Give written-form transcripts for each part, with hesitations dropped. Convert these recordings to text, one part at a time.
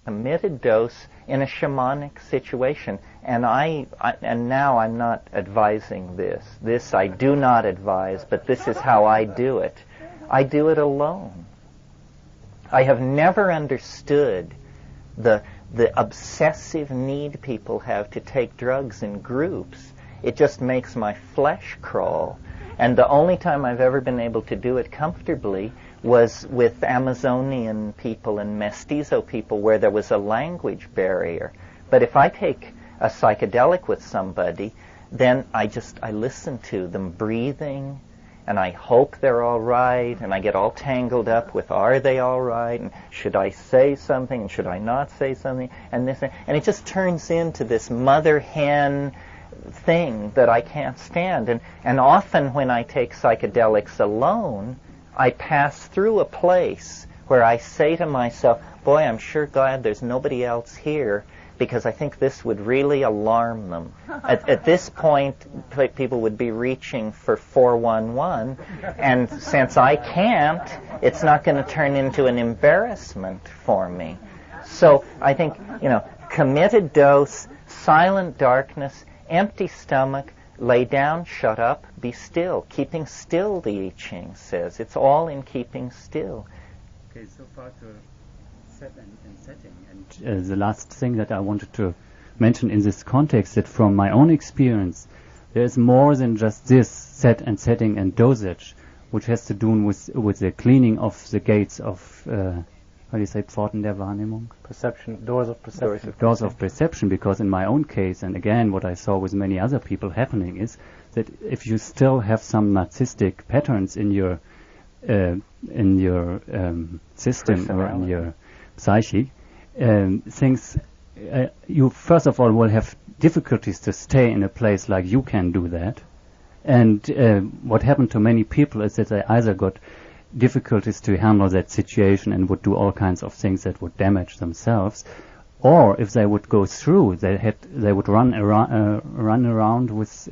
committed dose in a shamanic situation. And and now I'm not advising this. This I do not advise, but this is how I do it. I do it alone. I have never understood the obsessive need people have to take drugs in groups. It just makes my flesh crawl. And the only time I've ever been able to do it comfortably was with Amazonian people and Mestizo people where there was a language barrier. But if I take a psychedelic with somebody, then I listen to them breathing, and I hope they're all right, and I get all tangled up with are they all right, and should I say something, and should I not say something, and this, and it just turns into this mother-hen thing that I can't stand. And often when I take psychedelics alone, I pass through a place where I say to myself, boy, I'm sure glad there's nobody else here, because I think this would really alarm them. At this point, people would be reaching for 411, and since I can't, it's not going to turn into an embarrassment for me. So I think, committed dose, silent darkness, empty stomach, lay down, shut up, be still. Keeping still, the I Ching says. It's all in keeping still. Okay, so far to set and setting. And the last thing that I wanted to mention in this context, that from my own experience, there is more than just this set and setting and dosage, which has to do with the cleaning of the gates of, how do you say, Pforten der Wahrnehmung? Perception, doors of perception. Doors of perception, because in my own case, and again what I saw with many other people happening, is that if you still have some narcissistic patterns in your system or in your psyche, things, you first of all will have difficulties to stay in a place like you can do that. And what happened to many people is that they either got difficulties to handle that situation and would do all kinds of things that would damage themselves, or if they would go through, they would run around with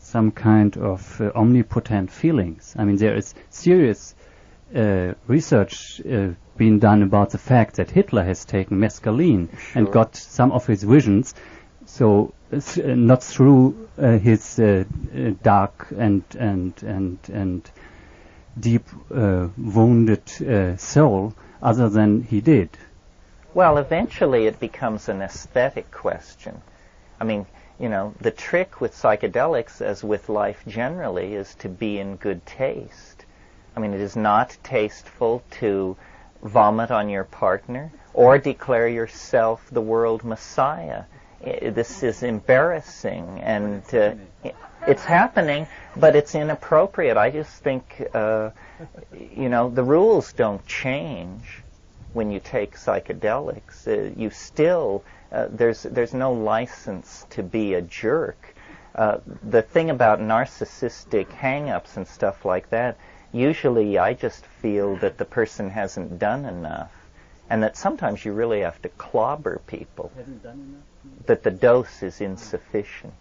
some kind of omnipotent feelings. I mean, there is serious research being done about the fact that Hitler has taken mescaline and got some of his visions, so not through his dark and deep wounded soul, other than he did. Well, eventually it becomes an aesthetic question. I mean, the trick with psychedelics, as with life generally, is to be in good taste. I mean, it is not tasteful to vomit on your partner or declare yourself the world messiah. This is embarrassing, and it's happening, but it's inappropriate. I just think, the rules don't change when you take psychedelics. You still, there's no license to be a jerk. The thing about narcissistic hang-ups and stuff like that, usually I just feel that the person hasn't done enough, and that sometimes you really have to clobber people. Hasn't done enough? That the dose is insufficient.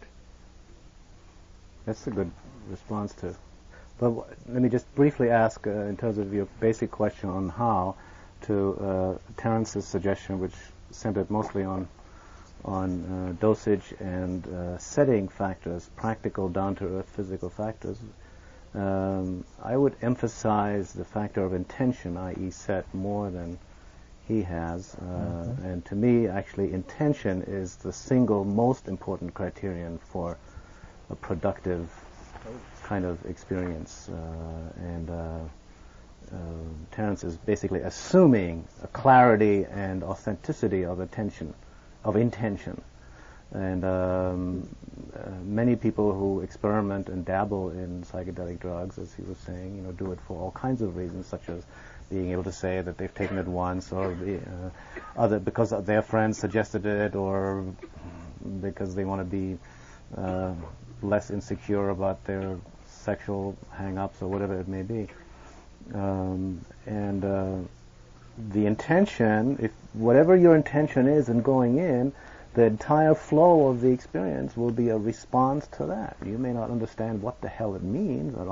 That's a good response to. But let me just briefly ask, in terms of your basic question on how, to Terence's suggestion, which centered mostly on dosage and setting factors, practical, down-to-earth physical factors. I would emphasize the factor of intention, i.e. set, more than he has. And to me, actually, intention is the single most important criterion for a productive kind of experience. Terence is basically assuming a clarity and authenticity of intention. And many people who experiment and dabble in psychedelic drugs, as he was saying, do it for all kinds of reasons, such as being able to say that they've taken it once, or because their friends suggested it, or because they want to be less insecure about their sexual hang-ups, or whatever it may be. The intention, if whatever your intention is in going in, the entire flow of the experience will be a response to that. You may not understand what the hell it means, or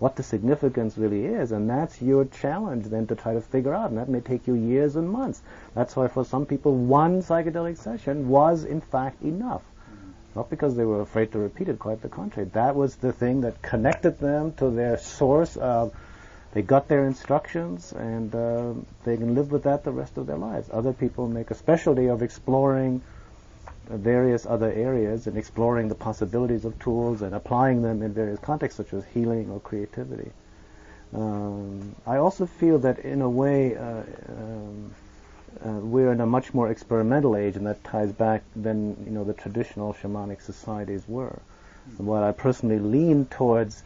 what the significance really is, and that's your challenge then to try to figure out, and that may take you years and months. That's why for some people one psychedelic session was in fact enough. Not because they were afraid to repeat it, quite the contrary. That was the thing that connected them to their source of, they got their instructions, and they can live with that the rest of their lives. Other people make a specialty of exploring various other areas and exploring the possibilities of tools and applying them in various contexts, such as healing or creativity. I also feel that in a way we're in a much more experimental age, and that ties back than the traditional shamanic societies were. And while I personally lean towards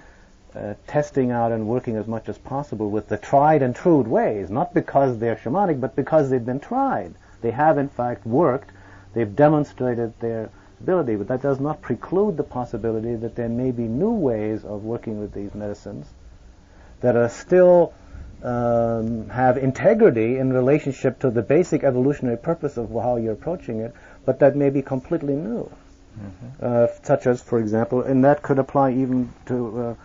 testing out and working as much as possible with the tried and true ways, not because they're shamanic, but because they've been tried. They have in fact worked. They've demonstrated their ability, but that does not preclude the possibility that there may be new ways of working with these medicines that are still have integrity in relationship to the basic evolutionary purpose of how you're approaching it, but that may be completely new. Such as, for example, and that could apply even to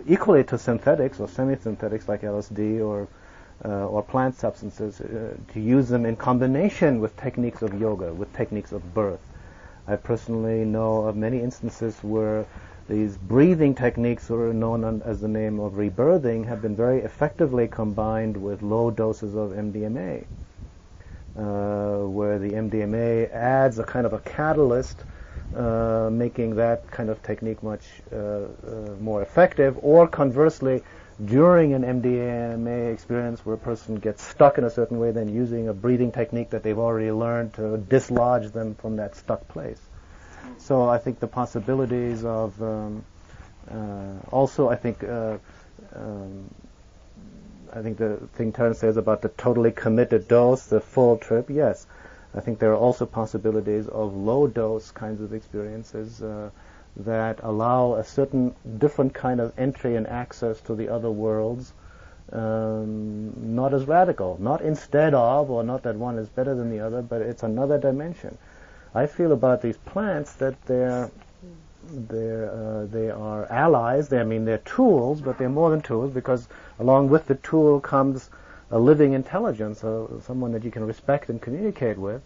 equally to synthetics or semi-synthetics like LSD or plant substances, to use them in combination with techniques of yoga, with techniques of birth. I personally know of many instances where these breathing techniques, or known as the name of rebirthing, have been very effectively combined with low doses of MDMA, where the MDMA adds a kind of a catalyst, making that kind of technique much more effective, or conversely, during an MDMA experience where a person gets stuck in a certain way, then using a breathing technique that they've already learned to dislodge them from that stuck place. So I think the possibilities of also I think the thing Terence says about the totally committed dose, the full trip, yes. I think there are also possibilities of low dose kinds of experiences that allow a certain different kind of entry and access to the other worlds, not as radical, not instead of, or not that one is better than the other, but it's another dimension. I feel about these plants that they are allies. They're tools, but they're more than tools, because along with the tool comes a living intelligence, someone that you can respect and communicate with,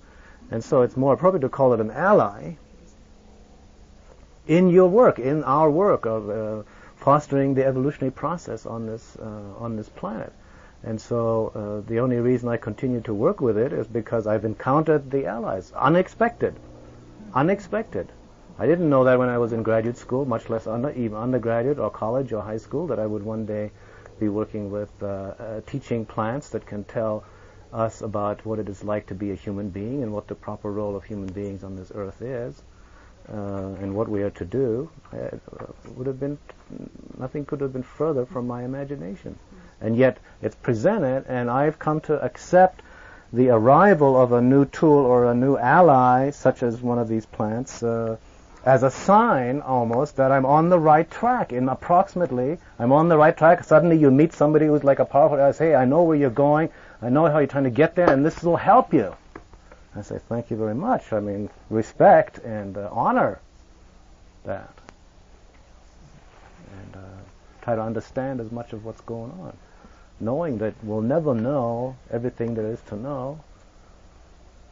and so it's more appropriate to call it an ally in your work, in our work of fostering the evolutionary process on this planet. And so the only reason I continue to work with it is because I've encountered the allies. Unexpected. I didn't know that when I was in graduate school, much less even undergraduate or college or high school, that I would one day be working with teaching plants that can tell us about what it is like to be a human being and what the proper role of human beings on this earth is, and what we are to do. Nothing could have been further from my imagination. And yet it's presented, and I've come to accept the arrival of a new tool or a new ally, such as one of these plants, as a sign almost that I'm on the right track. I'm on the right track. Suddenly you meet somebody who's like a powerful guy, say, hey, I know where you're going, I know how you're trying to get there, and this will help you. I say, thank you very much. Respect and honor that. And try to understand as much of what's going on, knowing that we'll never know everything there is to know.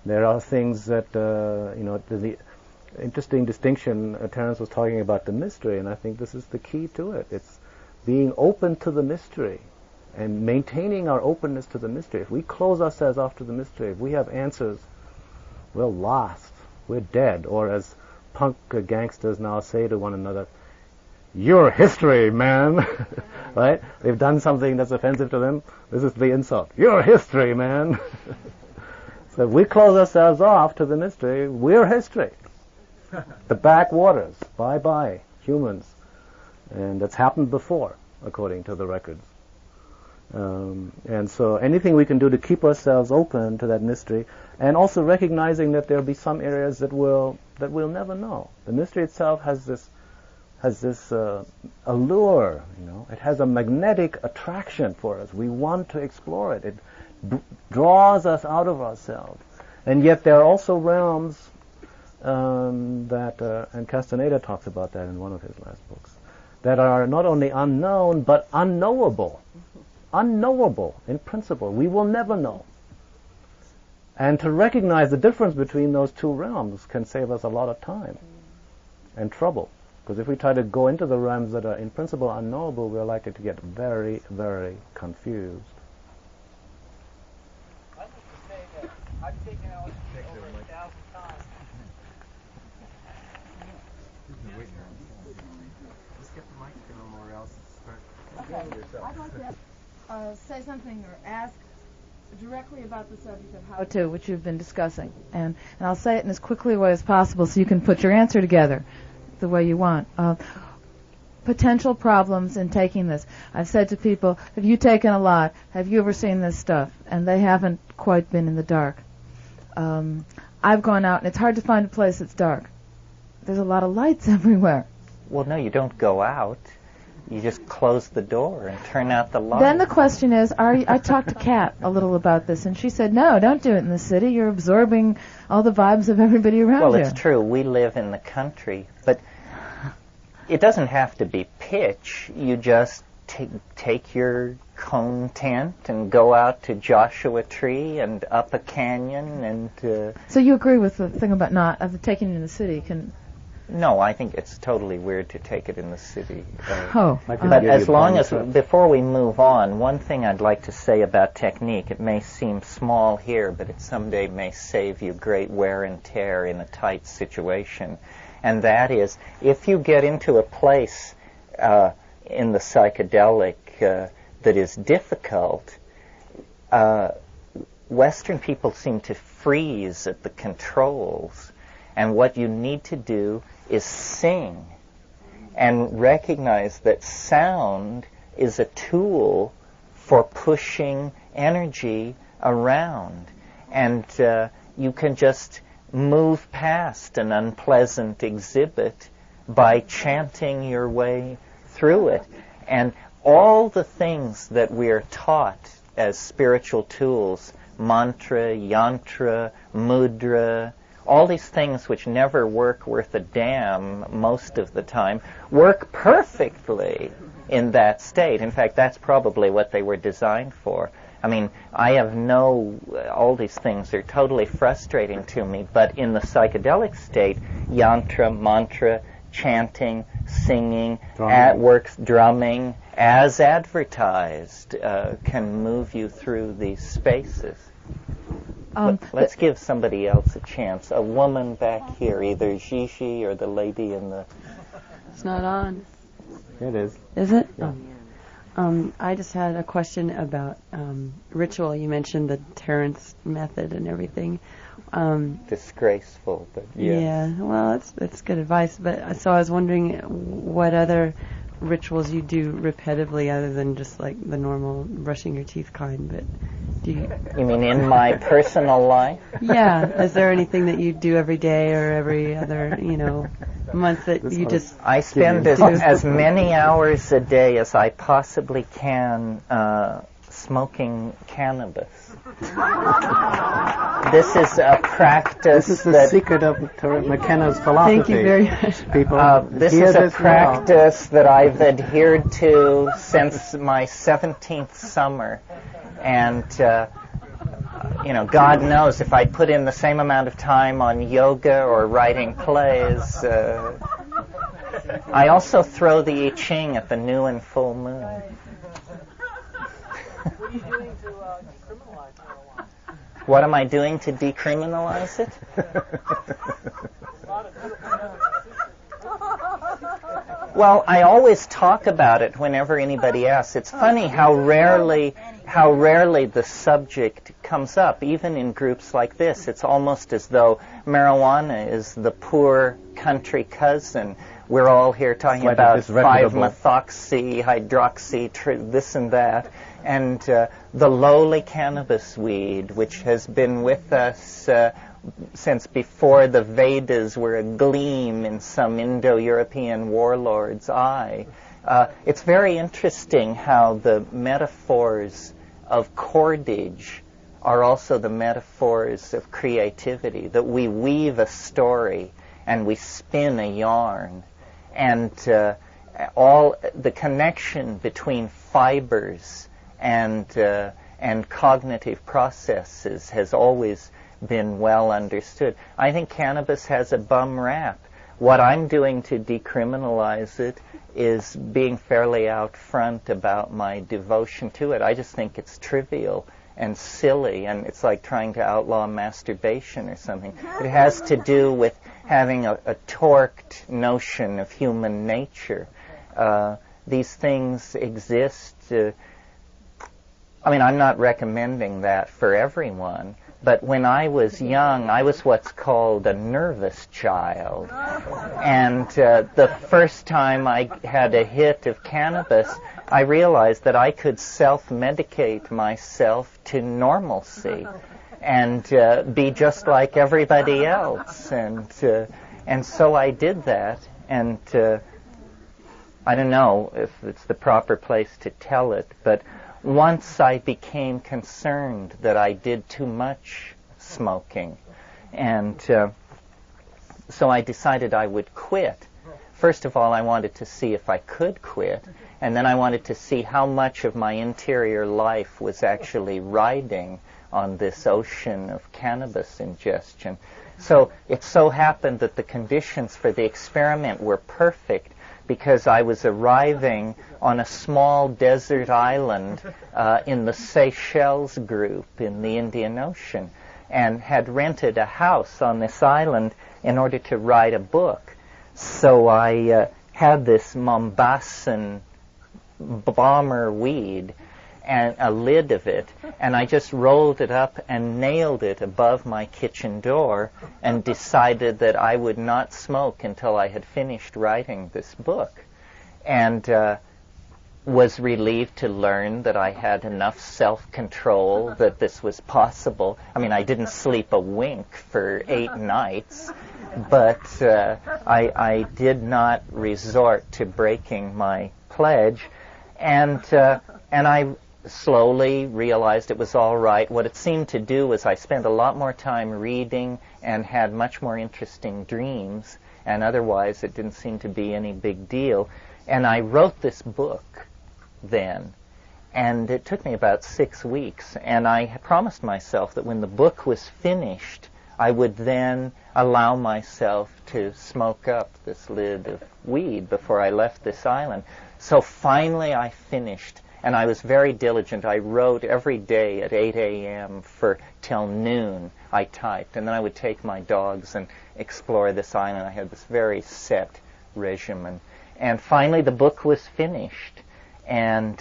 There are things that, the interesting distinction, Terence was talking about the mystery, and I think this is the key to it. It's being open to the mystery and maintaining our openness to the mystery. If we close ourselves off to the mystery, if we have answers, we're lost, we're dead. Or as punk gangsters now say to one another, "Your history, man." Right? They've done something that's offensive to them. This is the insult. "Your history, man." So if we close ourselves off to the mystery, we're history. The backwaters. Bye-bye, humans. And that's happened before, according to the records. And so anything we can do to keep ourselves open to that mystery, and also recognizing that there'll be some areas that we'll never know. The mystery itself has this allure, It has a magnetic attraction for us. We want to explore it. It draws us out of ourselves. And yet there are also realms and Castaneda talks about that in one of his last books, that are not only unknown, but unknowable. Unknowable in principle. We will never know. And to recognize the difference between those two realms can save us a lot of time and trouble. Because if we try to go into the realms that are in principle unknowable, we're likely to get very, very confused. I have to say that I've taken out over 1,000 times. Just get the microphone or else start. Okay. I'd like to say something or ask directly about the subject of how to, which you've been discussing. And I'll say it in as quickly a way as possible so you can put your answer together the way you want. Potential problems in taking this. I've said to people, have you taken a lot? Have you ever seen this stuff? And they haven't quite been in the dark. I've gone out, and it's hard to find a place that's dark. There's a lot of lights everywhere. Well, no, you don't go out. You just close the door and turn out the light. Then the question is, I talked to Kat a little about this, and she said, no, don't do it in the city. You're absorbing all the vibes of everybody around you. Well, it's true. We live in the country, but it doesn't have to be pitch. You just take your cone tent and go out to Joshua Tree and up a canyon and... So you agree with the thing about not taking it in the city? No, I think it's totally weird to take it in the city. But as long as, before we move on, one thing I'd like to say about technique, it may seem small here, but it someday may save you great wear and tear in a tight situation. And that is, if you get into a place in the psychedelic that is difficult, Western people seem to freeze at the controls. And what you need to do is sing and recognize that sound is a tool for pushing energy around. And you can just move past an unpleasant exhibit by chanting your way through it. And all the things that we're taught as spiritual tools, mantra, yantra, mudra, all these things which never work worth a damn most of the time, work perfectly in that state. In fact, that's probably what they were designed for. I mean, all these things are totally frustrating to me, but in the psychedelic state, yantra, mantra, chanting, singing, drumming, as advertised, can move you through these spaces. Let's give somebody else a chance. A woman back here, either Gigi or the lady in the... It's not on. It is. Is it? Yeah. I just had a question about ritual. You mentioned the Terence method and everything. Disgraceful, but yes. Yeah, well, that's good advice. But so I was wondering what other rituals you do repetitively other than just like the normal brushing your teeth kind, but do you... You mean in my personal life? Yeah. Is there anything that you do every day or every other, month that you just... I spend as many hours a day as I possibly can smoking cannabis. This is a practice. This is the secret of McKenna's philosophy. Thank you very much. This is a practice that I've adhered to since my 17th summer. And, God knows if I'd put in the same amount of time on yoga or writing plays. I also throw the I Ching at the new and full moon. What are you doing to decriminalize marijuana? What am I doing to decriminalize it? Well, I always talk about it whenever anybody asks. It's funny how rarely the subject comes up, even in groups like this. It's almost as though marijuana is the poor country cousin. We're all here talking about 5-methoxy, hydroxy, this and that. And the lowly cannabis weed, which has been with us since before the Vedas were a gleam in some Indo-European warlord's eye. It's very interesting how the metaphors of cordage are also the metaphors of creativity, that we weave a story and we spin a yarn. And all the connection between fibers and cognitive processes has always been well understood. I think cannabis has a bum rap. What I'm doing to decriminalize it is being fairly out front about my devotion to it. I just think it's trivial and silly, and it's like trying to outlaw masturbation or something. It has to do with having a torqued notion of human nature. These things exist. I'm not recommending that for everyone, but when I was young, I was what's called a nervous child. And the first time I had a hit of cannabis, I realized that I could self-medicate myself to normalcy and be just like everybody else. And so I did that, and I don't know if it's the proper place to tell it, but once I became concerned that I did too much smoking, and so I decided I would quit. First of all, I wanted to see if I could quit, and then I wanted to see how much of my interior life was actually riding on this ocean of cannabis ingestion. So it so happened that the conditions for the experiment were perfect, because I was arriving on a small desert island in the Seychelles group in the Indian Ocean, and had rented a house on this island in order to write a book. So I had this Mombassan bomber weed and a lid of it, and I just rolled it up and nailed it above my kitchen door and decided that I would not smoke until I had finished writing this book. And was relieved to learn that I had enough self-control that this was possible. I didn't sleep a wink for 8 nights, but I did not resort to breaking my pledge, and I slowly realized it was all right. What it seemed to do was I spent a lot more time reading and had much more interesting dreams, and otherwise it didn't seem to be any big deal. And I wrote this book then, and it took me about 6 weeks, and I promised myself that when the book was finished, I would then allow myself to smoke up this lid of weed before I left this island. So finally I finished, and I was very diligent. I wrote every day at 8 a.m. till noon. I typed, and then I would take my dogs and explore this island. I had this very set regimen. And finally the book was finished, and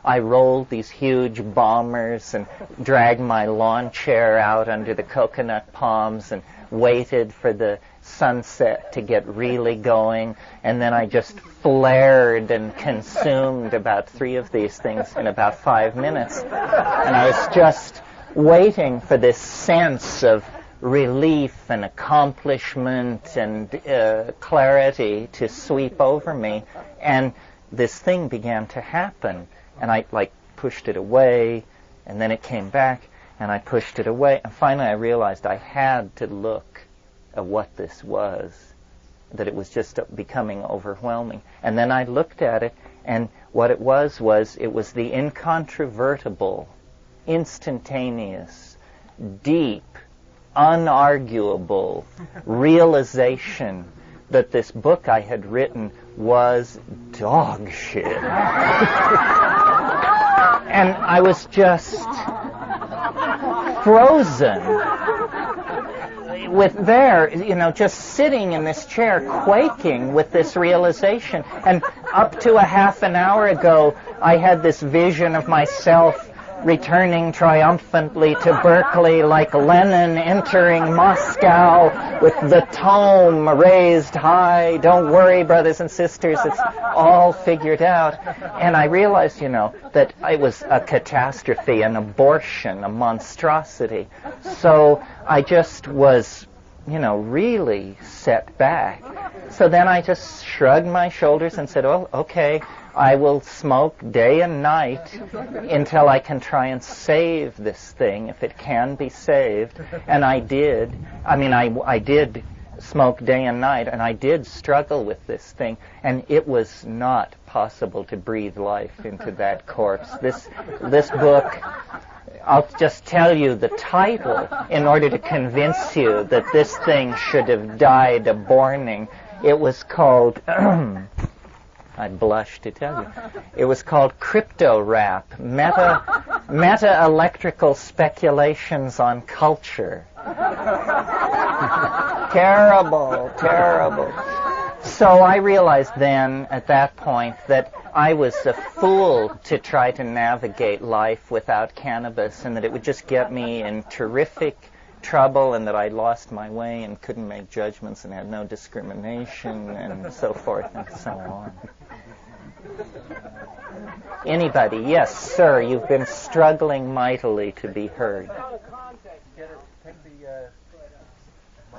I rolled these huge bombers and dragged my lawn chair out under the coconut palms and waited for the sunset to get really going, and then I just flared and consumed about 3 of these things in about 5 minutes. And I was just waiting for this sense of relief and accomplishment and clarity to sweep over me, and this thing began to happen, and I pushed it away, and then it came back, and I pushed it away, and finally I realized I had to look at what this was, that it was just becoming overwhelming. And then I looked at it, and what it was the incontrovertible, instantaneous, deep, unarguable realization that this book I had written was dog shit. And I was just frozen just sitting in this chair quaking with this realization. And up to a half an hour ago, I had this vision of myself returning triumphantly to Berkeley like Lenin entering Moscow with the tome raised high. Don't worry, brothers and sisters, it's all figured out. And I realized, that it was a catastrophe, an abortion, a monstrosity. So I just was, really set back. So then I just shrugged my shoulders and said, oh, okay, I will smoke day and night until I can try and save this thing, if it can be saved. And I did. I did smoke day and night, and I did struggle with this thing, and it was not possible to breathe life into that corpse. This book, I'll just tell you the title in order to convince you that this thing should have died a borning. It was called, I blush to tell you, it was called Crypto Rap, Meta-Electrical Speculations on Culture. Terrible, terrible. So I realized then, at that point, that I was a fool to try to navigate life without cannabis, and that it would just get me in terrific trouble, and that I lost my way and couldn't make judgments and had no discrimination, and so forth and so on. Anybody? Yes, sir, you've been struggling mightily to be heard.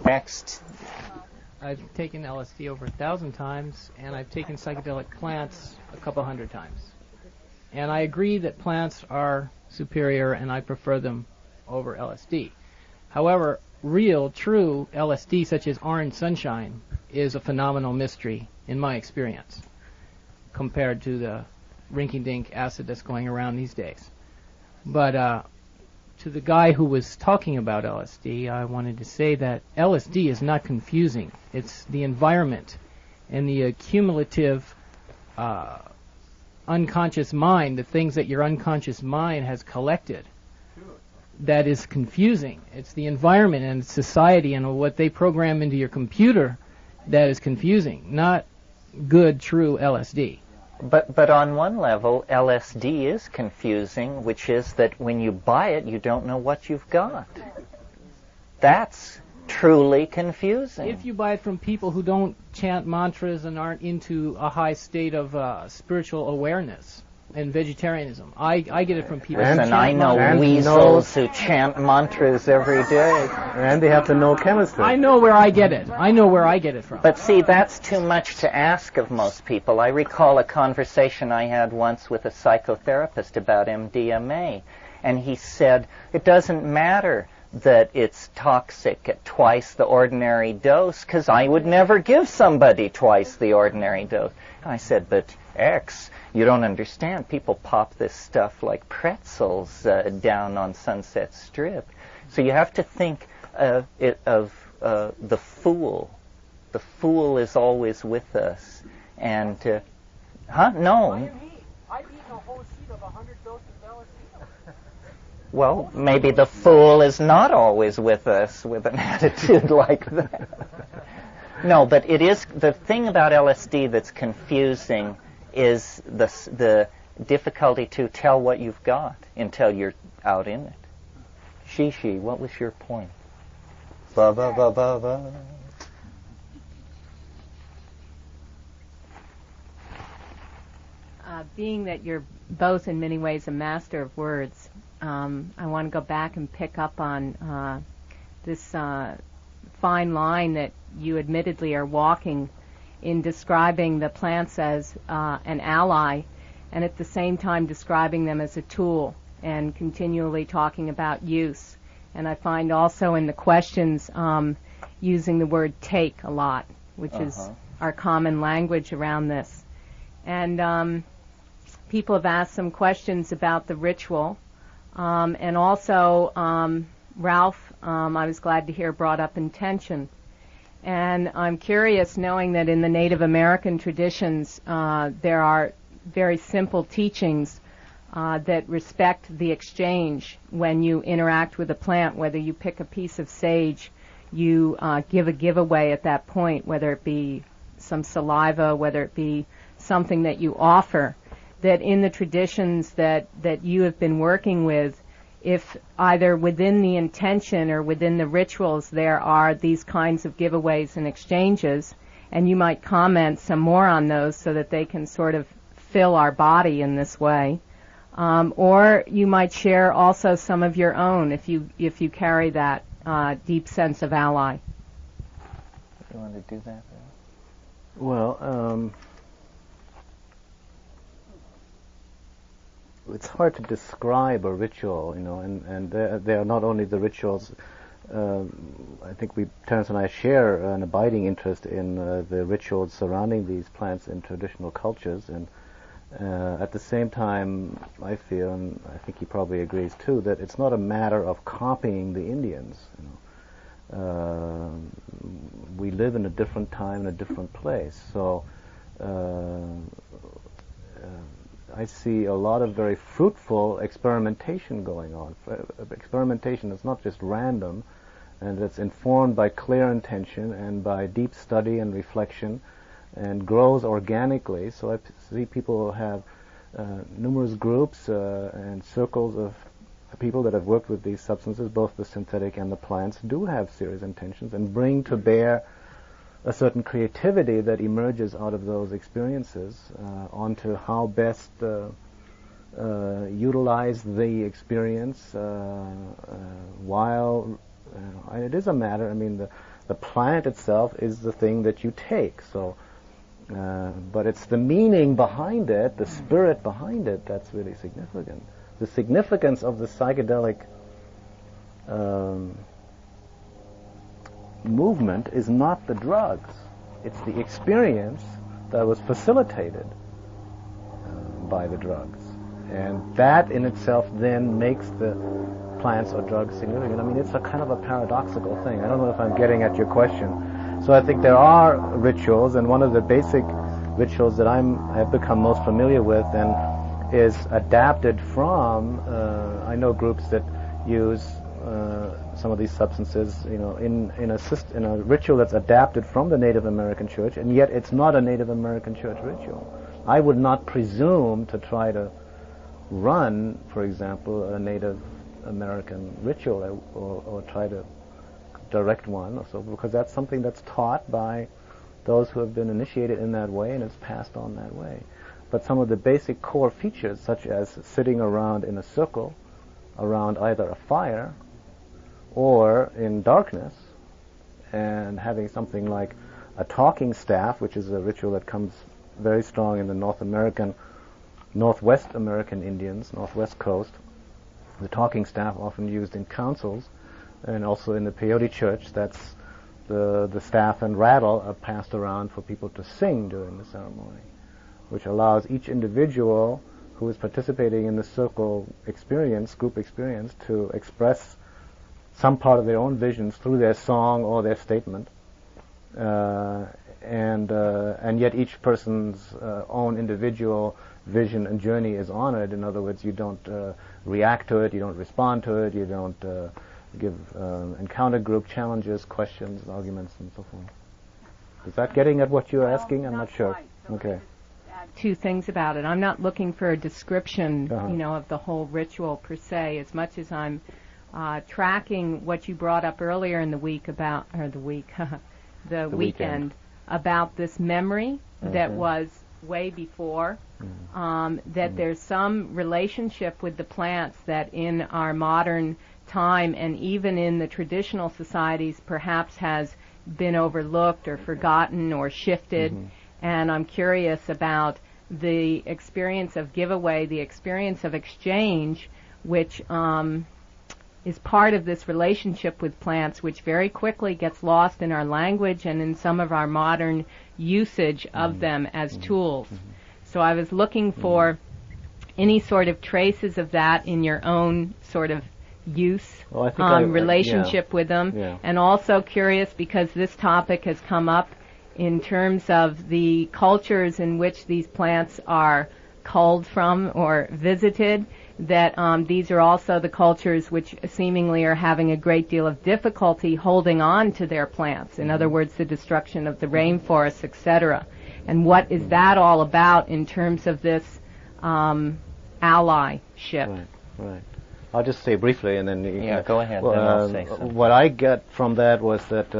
Next. I've taken LSD over 1,000 times, and I've taken psychedelic plants a couple hundred times. And I agree that plants are superior, and I prefer them over LSD. However, real, true LSD, such as orange sunshine, is a phenomenal mystery, in my experience, compared to the rinky-dink acid that's going around these days. But to the guy who was talking about LSD, I wanted to say that LSD is not confusing. It's the environment and the accumulative unconscious mind, the things that your unconscious mind has collected, that is confusing. It's the environment and society and what they program into your computer that is confusing, not good, true LSD. But on one level, LSD is confusing, which is that when you buy it, you don't know what you've got. That's truly confusing. If you buy it from people who don't chant mantras and aren't into a high state of spiritual awareness and vegetarianism, I get it from people. Listen, I know weasels who chant mantras every day. And they have to know chemistry. I know where I get it. I know where I get it from. But see, that's too much to ask of most people. I recall a conversation I had once with a psychotherapist about MDMA, and he said, it doesn't matter that it's toxic at twice the ordinary dose, because I would never give somebody twice the ordinary dose. I said, but X, you don't understand. People pop this stuff like pretzels down on Sunset Strip. So you have to think of the fool. The fool is always with us. And, No. I've eaten a whole sheet of 100 doses of LSD. Well, maybe the fool is not always with us with an attitude like that. No, but it is, the thing about LSD that's confusing is the difficulty to tell what you've got until you're out in it. Shishi, what was your point? Ba ba ba ba ba. Being that you're both in many ways a master of words, I want to go back and pick up on this fine line that you admittedly are walking in describing the plants as an ally, and at the same time describing them as a tool, and continually talking about use. And I find also in the questions using the word take a lot, which is our common language around this. And people have asked some questions about the ritual, and also Ralph, I was glad to hear, brought up intention. And I'm curious, knowing that in the Native American traditions there are very simple teachings that respect the exchange when you interact with a plant, whether you pick a piece of sage, you give a giveaway at that point, whether it be some saliva, whether it be something that you offer, that in the traditions that you have been working with, if either within the intention or within the rituals there are these kinds of giveaways and exchanges, and you might comment some more on those so that they can sort of fill our body in this way. Or you might share also some of your own if you carry that deep sense of ally. You want to do that? Well, it's hard to describe a ritual, and there are not only the rituals I think Terence and I share an abiding interest in the rituals surrounding these plants in traditional cultures, and at the same time, I feel, and I think he probably agrees too, that it's not a matter of copying the Indians. We live in a different time, in a different place, so I see a lot of very fruitful experimentation going on. Experimentation is not just random, and it's informed by clear intention and by deep study and reflection, and grows organically. So I see people have numerous groups and circles of people that have worked with these substances, both the synthetic and the plants, do have serious intentions and bring to bear a certain creativity that emerges out of those experiences onto how best utilize the experience while it is a matter, I mean, the plant itself is the thing that you take, so but it's the meaning behind it, the spirit behind it, that's really significant. The significance of the psychedelic movement is not the drugs. It's the experience that was facilitated by the drugs. And that in itself then makes the plants or drugs significant. I mean, it's a kind of a paradoxical thing. I don't know if I'm getting at your question. So I think there are rituals, and one of the basic rituals that I've become most familiar with and is adapted from, I know groups that use some of these substances, in a ritual that's adapted from the Native American church, and yet it's not a Native American church ritual. I would not presume to try to run, for example, a Native American ritual or try to direct one or so, because that's something that's taught by those who have been initiated in that way and it's passed on that way. But some of the basic core features, such as sitting around in a circle around either a fire or in darkness, and having something like a talking staff, which is a ritual that comes very strong in the Northwest American Indians, Northwest Coast. The talking staff often used in councils, and also in the peyote church, that's the staff and rattle are passed around for people to sing during the ceremony, which allows each individual who is participating in the circle experience, group experience, to express some part of their own visions through their song or their statement, and yet each person's own individual vision and journey is honored. In other words, you don't react to it, you don't respond to it, you don't give encounter group challenges, questions, arguments, and so forth. Is that getting at what you're asking? I'm not sure. Okay. Two things about it. I'm not looking for a description, of the whole ritual per se, as much as I'm tracking what you brought up earlier in the week about, the weekend, about this memory that was way before, that there's some relationship with the plants that in our modern time and even in the traditional societies perhaps has been overlooked or forgotten or shifted. And I'm curious about the experience of giveaway, the experience of exchange, which is part of this relationship with plants, which very quickly gets lost in our language and in some of our modern usage of them as tools. So I was looking for any sort of traces of that in your own sort of use, relationship with them, and also curious because this topic has come up in terms of the cultures in which these plants are culled from or visited, that these are also the cultures which seemingly are having a great deal of difficulty holding on to their plants. In other words, the destruction of the rainforests, etc. And what is that all about in terms of this allyship? Right. I'll just say briefly, and then go ahead. Then I'll say something. What I get from that was that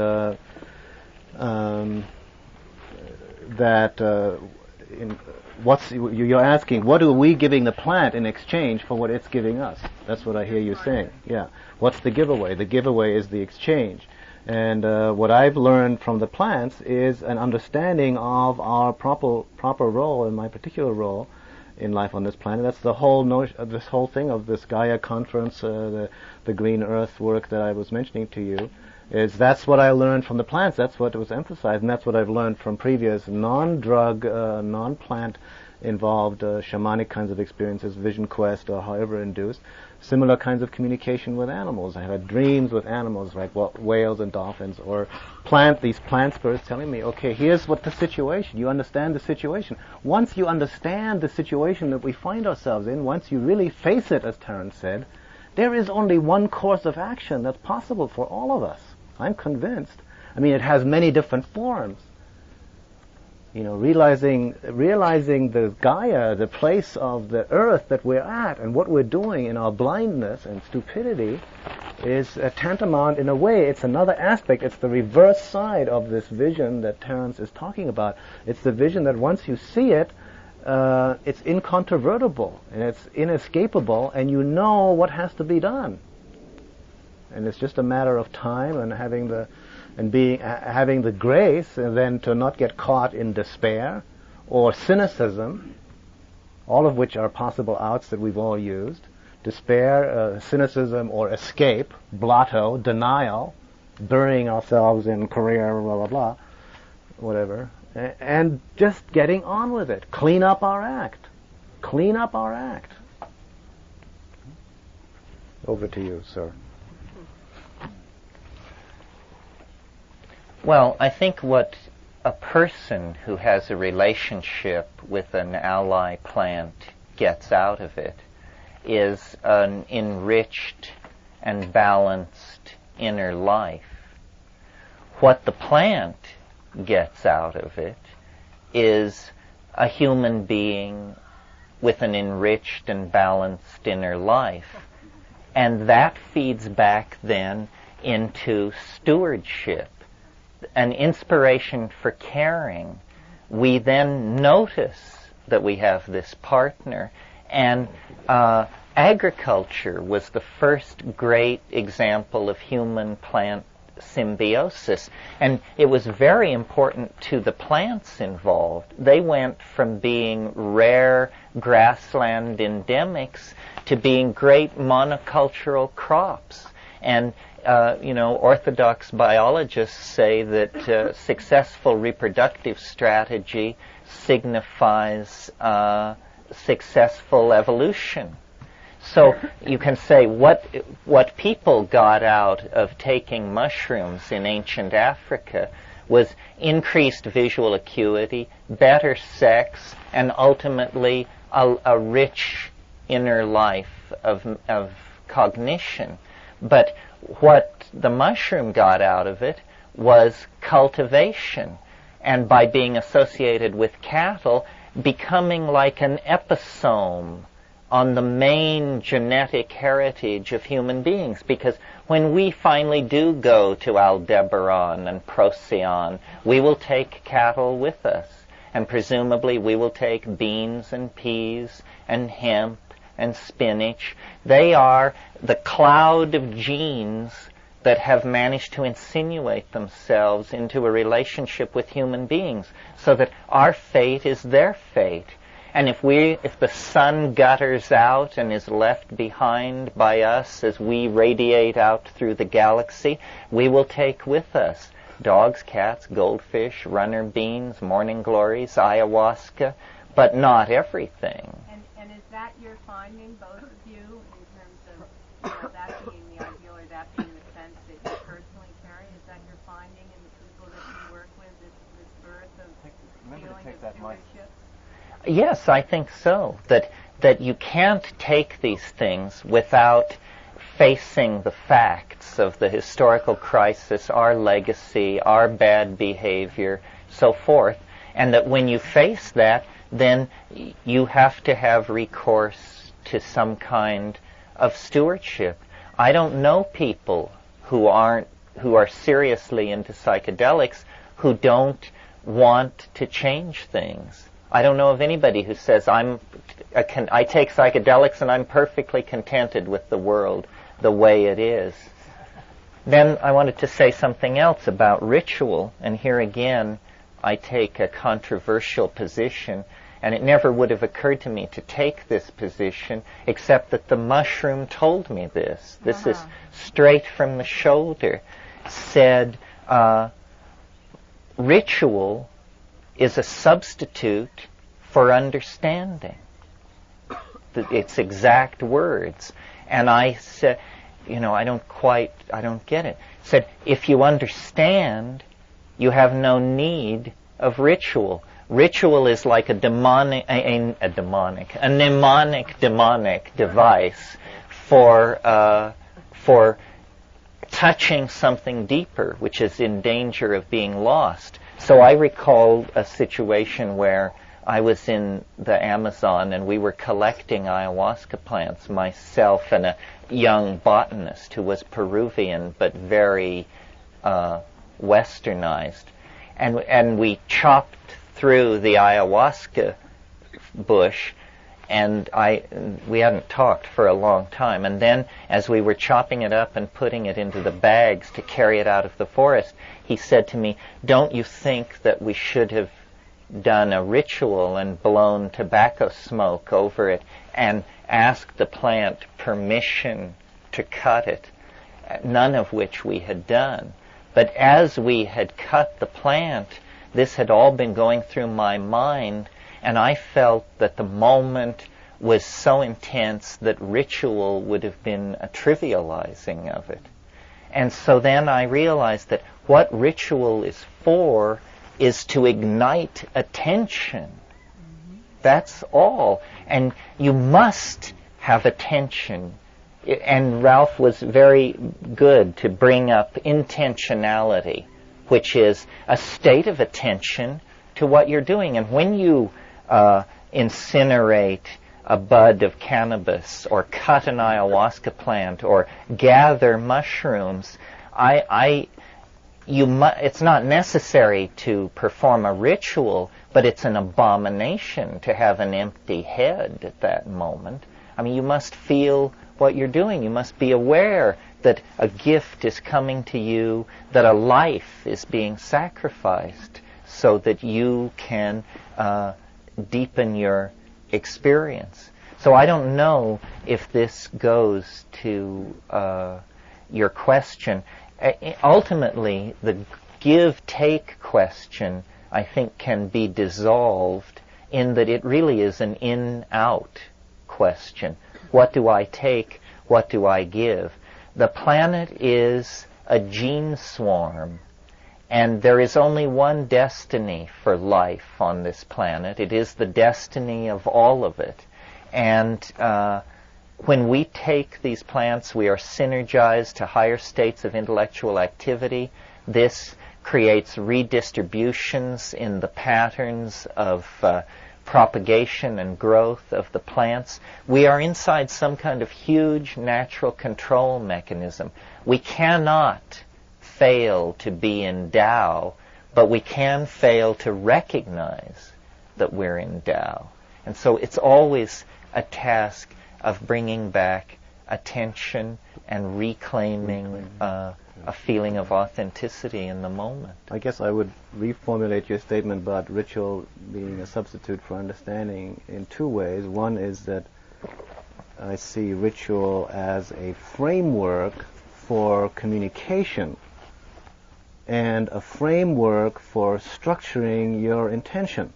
you're asking, what are we giving the plant in exchange for what it's giving us? That's what I hear you saying. Yeah. What's the giveaway? The giveaway is the exchange. And what I've learned from the plants is an understanding of our proper role, and my particular role, in life on this planet. That's the whole this whole thing of this Gaia conference, the Green Earth work that I was mentioning to you. That's what I learned from the plants. That's what was emphasized, and that's what I've learned from previous non-drug, non-plant involved shamanic kinds of experiences, vision quest or however induced. Similar kinds of communication with animals. I had dreams with animals like whales and dolphins, or these plant spirits telling me, okay, here's what the situation. You understand the situation. Once you understand the situation that we find ourselves in, once you really face it, as Terence said, there is only one course of action that's possible for all of us. I'm convinced. I mean, it has many different forms. You know, realizing the Gaia, the place of the earth that we're at, and what we're doing in our blindness and stupidity is tantamount in a way. It's another aspect. It's the reverse side of this vision that Terence is talking about. It's the vision that once you see it, it's incontrovertible and it's inescapable, and you know what has to be done. And it's just a matter of time and having the grace, and then to not get caught in despair or cynicism, all of which are possible outs that we've all used. Despair, cynicism, or escape, blotto, denial, burying ourselves in career, blah, blah, blah, whatever, and just getting on with it. Clean up our act. Clean up our act. Over to you, sir. Well, I think what a person who has a relationship with an ally plant gets out of it is an enriched and balanced inner life. What the plant gets out of it is a human being with an enriched and balanced inner life. And that feeds back then into stewardship, an inspiration for caring. We then notice that we have this partner, and agriculture was the first great example of human-plant symbiosis, and it was very important to the plants involved. They went from being rare grassland endemics to being great monocultural crops. And orthodox biologists say that successful reproductive strategy signifies successful evolution. So you can say what people got out of taking mushrooms in ancient Africa was increased visual acuity, better sex, and ultimately a rich inner life of cognition. But what the mushroom got out of it was cultivation, and by being associated with cattle, becoming like an episome on the main genetic heritage of human beings. Because when we finally do go to Aldebaran and Procyon, we will take cattle with us, and presumably we will take beans and peas and hemp and spinach. They are the cloud of genes that have managed to insinuate themselves into a relationship with human beings, so that our fate is their fate. And if the sun gutters out and is left behind by us as we radiate out through the galaxy, we will take with us dogs, cats, goldfish, runner beans, morning glories, ayahuasca, but not everything. And is that your finding, both of you, in terms of that being the ideal or that being the sense that you personally carry? Is that your finding in the people that you work with, this birth of feeling of stewardship? Yes, I think so. That you can't take these things without facing the facts of the historical crisis, our legacy, our bad behavior, so forth. And that when you face that, then you have to have recourse to some kind of stewardship. I don't know people who are seriously into psychedelics who don't want to change things. I don't know of anybody who says, I take psychedelics and I'm perfectly contented with the world the way it is. Then I wanted to say something else about ritual, and here again I take a controversial position, And it never would have occurred to me to take this position, except that the mushroom told me this. This is straight from the shoulder. Said, ritual is a substitute for understanding. Its exact words. And I said, I don't get it. Said, if you understand, you have no need of ritual. Ritual is like a mnemonic device for touching something deeper, which is in danger of being lost. So I recall a situation where I was in the Amazon and we were collecting ayahuasca plants, myself and a young botanist who was Peruvian but very westernized. And we chopped through the ayahuasca bush, and we hadn't talked for a long time. And then as we were chopping it up and putting it into the bags to carry it out of the forest, he said to me, "Don't you think that we should have done a ritual and blown tobacco smoke over it and asked the plant permission to cut it?" None of which we had done. But as we had cut the plant, this had all been going through my mind, and I felt that the moment was so intense that ritual would have been a trivializing of it. And so then I realized that what ritual is for is to ignite attention. That's all. And you must have attention. And Ralph was very good to bring up intentionality, which is a state of attention to what you're doing. And when you incinerate a bud of cannabis or cut an ayahuasca plant or gather mushrooms, it's not necessary to perform a ritual, but it's an abomination to have an empty head at that moment. I mean, you must feel what you're doing. You must be aware that a gift is coming to you, that a life is being sacrificed so that you can deepen your experience. So I don't know if this goes to your question. Ultimately, the give-take question, I think, can be dissolved in that it really is an in-out question. What do I take? What do I give? The planet is a gene swarm, and there is only one destiny for life on this planet. It is the destiny of all of it. And when we take these plants, we are synergized to higher states of intellectual activity. This creates redistributions in the patterns of propagation and growth of the plants. We are inside some kind of huge natural control mechanism. We cannot fail to be in Tao, but we can fail to recognize that we're in Tao. And so it's always a task of bringing back attention and reclaiming a feeling of authenticity in the moment. I guess I would reformulate your statement about ritual being a substitute for understanding in two ways. One is that I see ritual as a framework for communication and a framework for structuring your intention.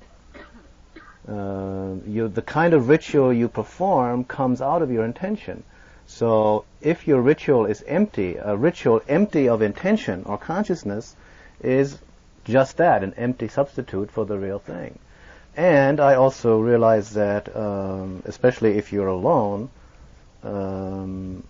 The kind of ritual you perform comes out of your intention. So if your ritual is empty, a ritual empty of intention or consciousness is just that, an empty substitute for the real thing. And I also realize that, especially if you're alone, going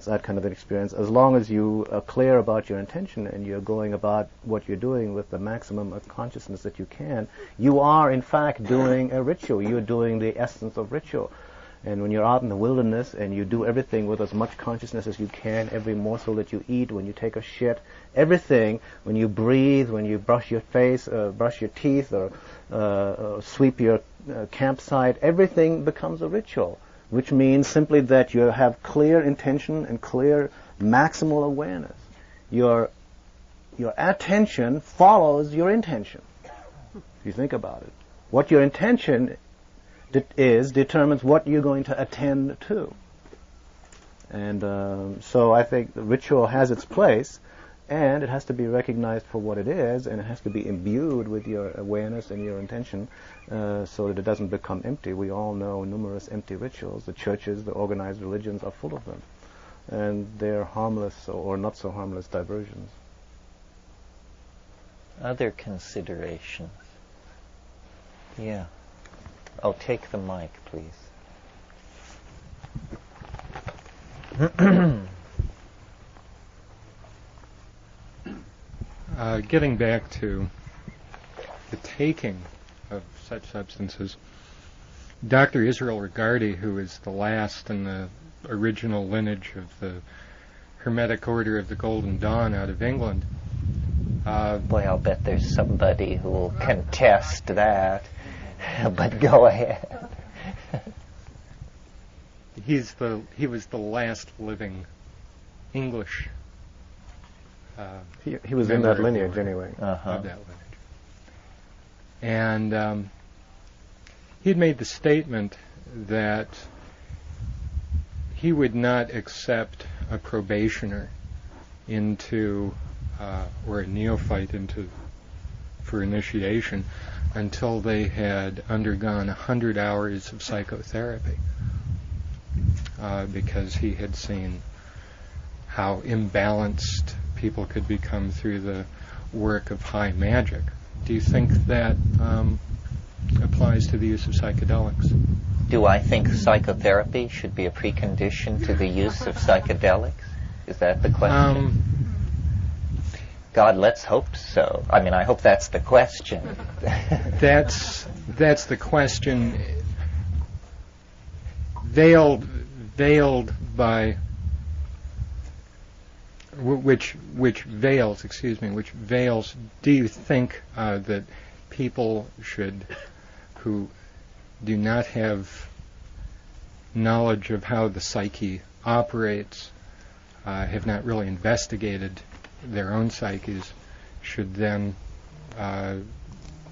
through that kind of an experience, as long as you are clear about your intention and you're going about what you're doing with the maximum of consciousness that you can, you are in fact doing a ritual. You're doing the essence of ritual. And when you're out in the wilderness and you do everything with as much consciousness as you can, every morsel that you eat, when you take a shit, everything, when you breathe, when you brush your face, brush your teeth, or sweep your campsite, everything becomes a ritual, which means simply that you have clear intention and clear maximal awareness. Your attention follows your intention, if you think about it. What your intention is determines what you're going to attend to. And so I think the ritual has its place, and it has to be recognized for what it is, and it has to be imbued with your awareness and your intention so that it doesn't become empty. We all know numerous empty rituals. The churches, the organized religions are full of them. And they're harmless or not so harmless diversions. Other considerations? Yeah. Oh, take the mic, please. Getting back to the taking of such substances, Dr. Israel Regardie, who is the last in the original lineage of the Hermetic Order of the Golden Dawn out of England. Boy, I'll bet there's somebody who will contest that. But go ahead. He was the last living English. He was in that lineage anyway. Of that lineage. And he had made the statement that he would not accept a probationer into, or a neophyte for initiation until they had undergone 100 hours of psychotherapy, because he had seen how imbalanced people could become through the work of high magic. Do you think that applies to the use of psychedelics? Do I think psychotherapy should be a precondition to the use of psychedelics? Is that the question? God, let's hope so. I mean, I hope that's the question. That's the question, veiled by which veils. Do you think that people who do not have knowledge of how the psyche operates, have not really investigated their own psyches, should then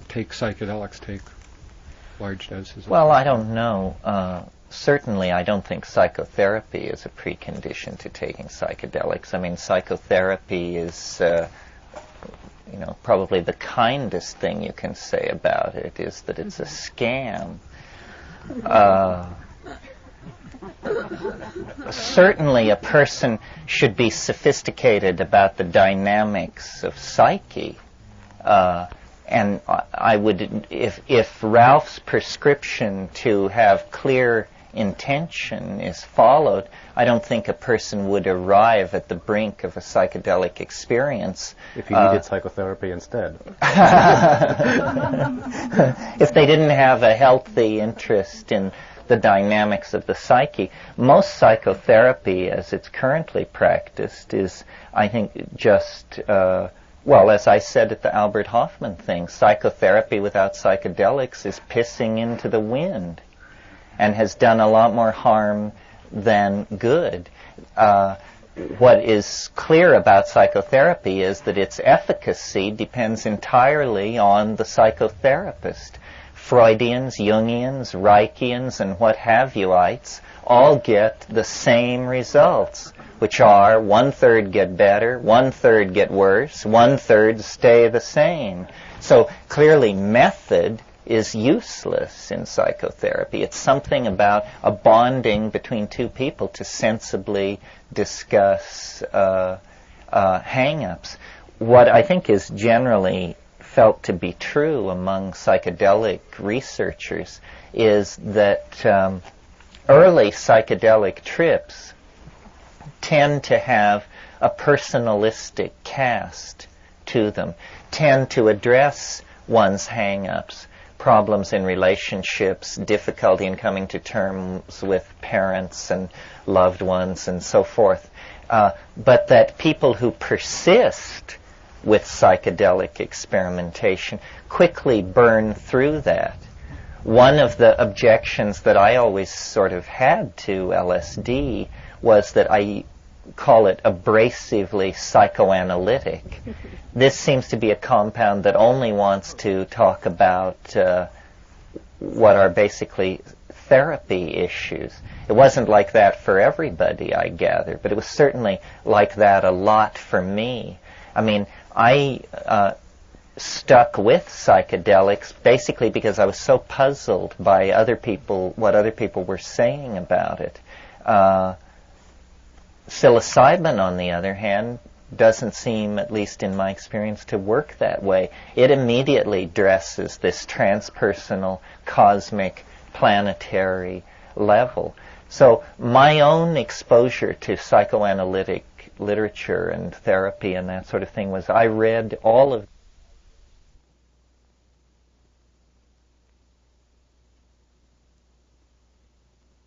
take psychedelics, take large doses? Well, I don't know. Certainly, I don't think psychotherapy is a precondition to taking psychedelics. I mean, psychotherapy is, probably the kindest thing you can say about it is that it's a scam. Certainly, a person should be sophisticated about the dynamics of psyche. And I would, if Ralph's prescription to have clear intention is followed, I don't think a person would arrive at the brink of a psychedelic experience. If he needed psychotherapy instead. If they didn't have a healthy interest in the dynamics of the psyche. Most psychotherapy, as it's currently practiced, is, I think, just, as I said at the Albert Hoffman thing, psychotherapy without psychedelics is pissing into the wind and has done a lot more harm than good. What is clear about psychotherapy is that its efficacy depends entirely on the psychotherapist. Freudians, Jungians, Reichians, and what have youites all get the same results, which are 1/3 get better, 1/3 get worse, 1/3 stay the same. So clearly method is useless in psychotherapy. It's something about a bonding between two people to sensibly discuss hang-ups. What I think is generally felt to be true among psychedelic researchers is that early psychedelic trips tend to have a personalistic cast to them, tend to address one's hang-ups, problems in relationships, difficulty in coming to terms with parents and loved ones and so forth. But that people who persist with psychedelic experimentation quickly burn through that. One of the objections that I always sort of had to LSD was that I call it abrasively psychoanalytic. This seems to be a compound that only wants to talk about what are basically therapy issues. It wasn't like that for everybody, I gather, but it was certainly like that a lot for me. I mean, I stuck with psychedelics basically because I was so puzzled by what other people were saying about it. Psilocybin, on the other hand, doesn't seem, at least in my experience, to work that way. It immediately dresses this transpersonal, cosmic, planetary level. So my own exposure to psychoanalytic literature and therapy and that sort of thing was I read all of